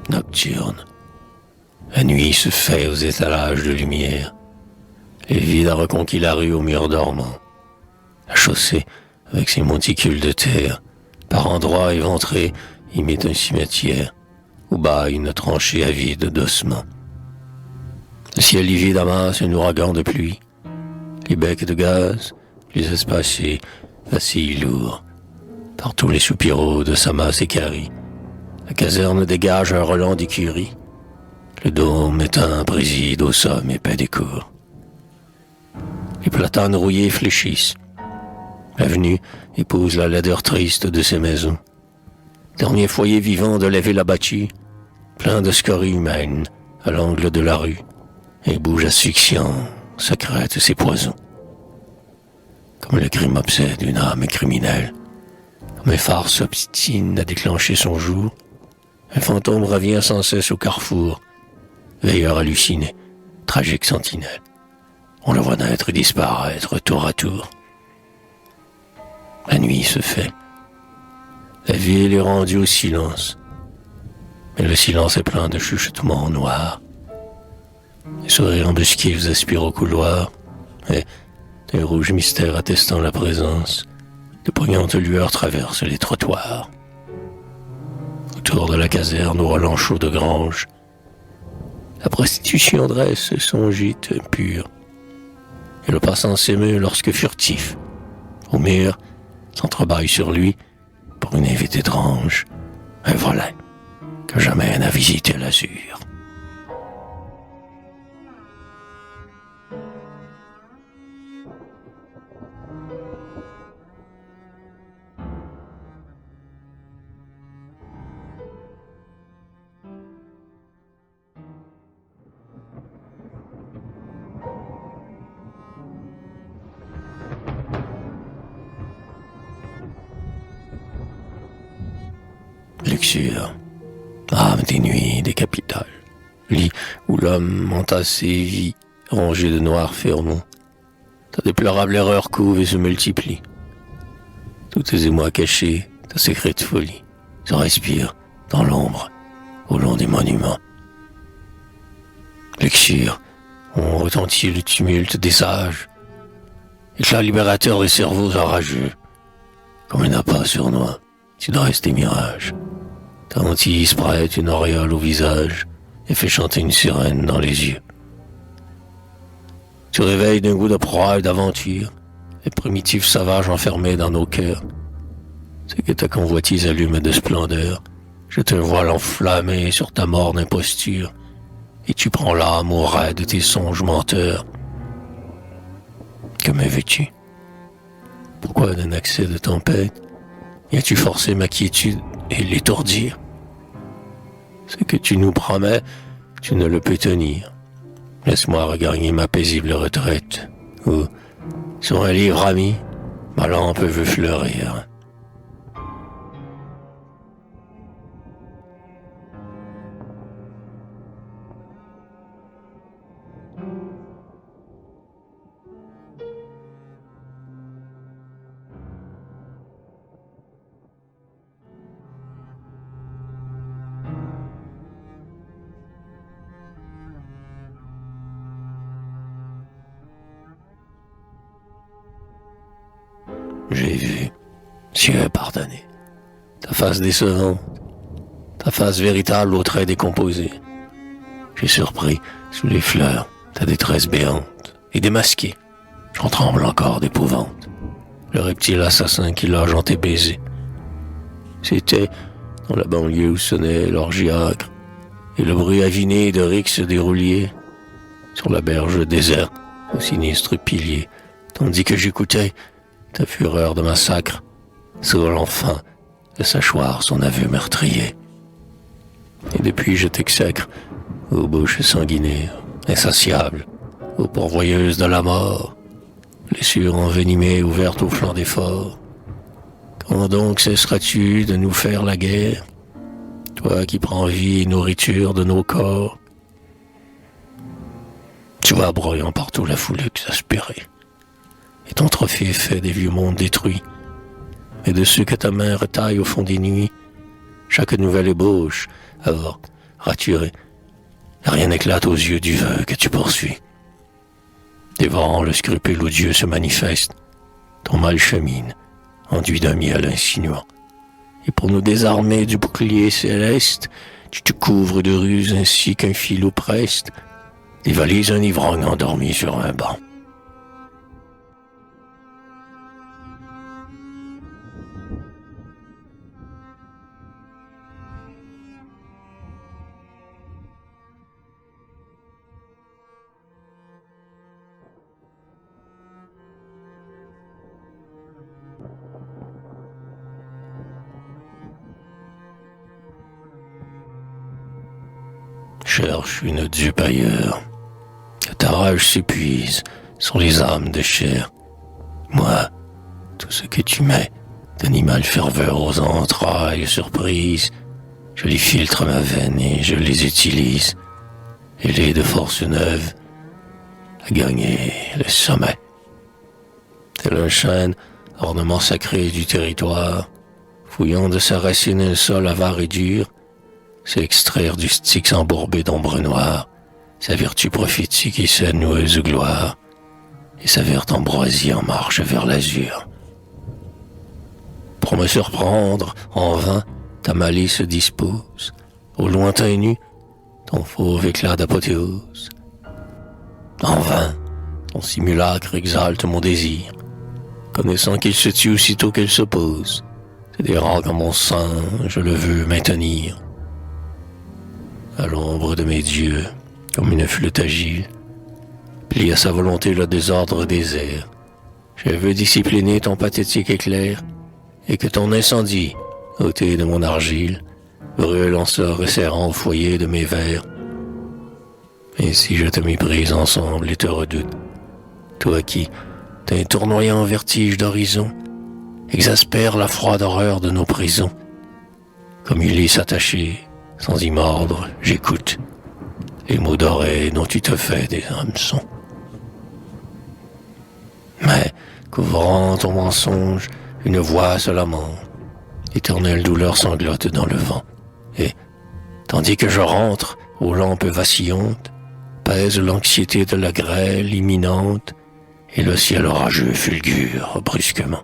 nocturne. La nuit se fait aux étalages de lumière. Le vide a reconquis la rue aux murs dormants. La chaussée, avec ses monticules de terre, par endroits éventrés, imite un cimetière, ou bas une tranchée avide d'ossements. Le ciel livide amasse un ouragan de pluie. Les becs de gaz, les espacés, vacillent lourds. Partout les soupiraux de sa masse équarrie. La caserne dégage un relent d'écurie. Le dôme éteint préside au somme épais des cours. Les platanes rouillés fléchissent. L'avenue épouse la laideur triste de ces maisons. Dernier foyer vivant de l'Éville-Abattu, plein de scories humaines à l'angle de la rue, et bouge asphyxiant, secrète ses poisons. Comme le crime obsède une âme criminelle, comme un phare s'obstine à déclencher son jour, un fantôme revient sans cesse au carrefour, veilleur halluciné, tragique sentinelle. On le voit naître et disparaître tour à tour. La nuit se fait. La ville est rendue au silence. Mais le silence est plein de chuchotements noirs. Les sourires embusqués vous aspirent au couloir, et d'un rouge mystère attestant la présence, de poignantes lueurs traversent les trottoirs. Autour de la caserne, au relent chaud de grange, la prostitution dresse son gîte pur, et le passant s'émeut lorsque furtif, au mur, s'entrebâille sur lui pour une invite étrange, un volet que j'amène à visiter l'azur. Luxure, âme des nuits, des capitales, lit où l'homme entassé vit, rongé de noirs ferments. Ta déplorable erreur couve et se multiplie. Tous tes émois cachés, ta secrète folie, se respire dans l'ombre, au long des monuments. Luxure, on retentit le tumulte des sages, éclat libérateur des cerveaux orageux, comme un appât sournois, tu dresses des mirages. Ta hantise prête une auréole au visage et fait chanter une sirène dans les yeux. Tu réveilles d'un goût de proie et d'aventure les primitifs sauvages enfermés dans nos cœurs. C'est que ta convoitise allume de splendeur, jette un voile enflammé sur ta morne imposture, et tu prends l'âme au raid de tes songes menteurs. Que m'avais-tu? Pourquoi d'un accès de tempête viens-tu forcer ma quiétude et l'étourdir? Ce que tu nous promets, tu ne le peux tenir. Laisse-moi regagner ma paisible retraite, où, sur un livre ami, ma lampe veut fleurir. J'ai vu, Dieu pardonné, ta face décevante, ta face véritable aux traits décomposés. J'ai surpris, sous les fleurs, ta détresse béante, et démasqué, j'en tremble encore d'épouvante, le reptile assassin qui loge en tes baisers. C'était dans la banlieue où sonnait l'orgiacre, et le bruit aviné de rixes des rouliers, sur la berge déserte, au sinistre pilier, tandis que j'écoutais ta fureur de massacre, sur l'enfant de sachoir son aveu meurtrier. Et depuis je t'exècre, aux bouches sanguinaires, insatiables, aux pourvoyeuses de la mort, blessures envenimées ouvertes au flanc des forts. Quand donc cesseras-tu de nous faire la guerre, toi qui prends vie et nourriture de nos corps? Tu vois broyant partout la foule exaspérée, et ton trophée est fait des vieux mondes détruits, et de ceux que ta main retaille au fond des nuits, chaque nouvelle ébauche avorte raturé. Rien n'éclate aux yeux du vœu que tu poursuis. Dévorant le scrupule odieux se manifeste, ton mal chemine, enduit d'un miel insinuant. Et pour nous désarmer du bouclier céleste, tu te couvres de ruses ainsi qu'un filou preste, dévalise un ivrogne endormi sur un banc. Cherche une dupe ailleurs, que ta rage s'épuise sur les âmes de chair. Moi, tout ce que tu mets d'animal ferveur aux entrailles surprises, je les filtre ma veine et je les utilise, ailés de force neuve, à gagner le sommet. Tel un chêne, ornement sacré du territoire, fouillant de sa racine un sol avare et dur, c'est extraire du styx embourbé d'ombre noire, sa vertu prophétique et sa noueuse gloire, et sa verte ambroisie en marche vers l'azur. Pour me surprendre, en vain, ta malice se dispose, au lointain nu, ton fauve éclat d'apothéose. En vain, ton simulacre exalte mon désir, connaissant qu'il se tue aussitôt qu'elle s'oppose. C'est des rangs comme mon sang, je le veux maintenir. À l'ombre de mes dieux, comme une flûte agile, plie à sa volonté le désordre des airs. Je veux discipliner ton pathétique éclair, et que ton incendie, ôté de mon argile, brûle en se resserrant au foyer de mes vers. Ainsi je te méprise ensemble et te redoute, toi qui, d'un tournoyant vertige d'horizon, exaspère la froide horreur de nos prisons. Comme Ulysse attaché, sans y mordre, j'écoute les mots d'oreille dont tu te fais des hameçons. Mais, couvrant ton mensonge, une voix se lamente, éternelle douleur sanglote dans le vent, et, tandis que je rentre aux lampes vacillantes, pèse l'anxiété de la grêle imminente, et le ciel orageux fulgure brusquement.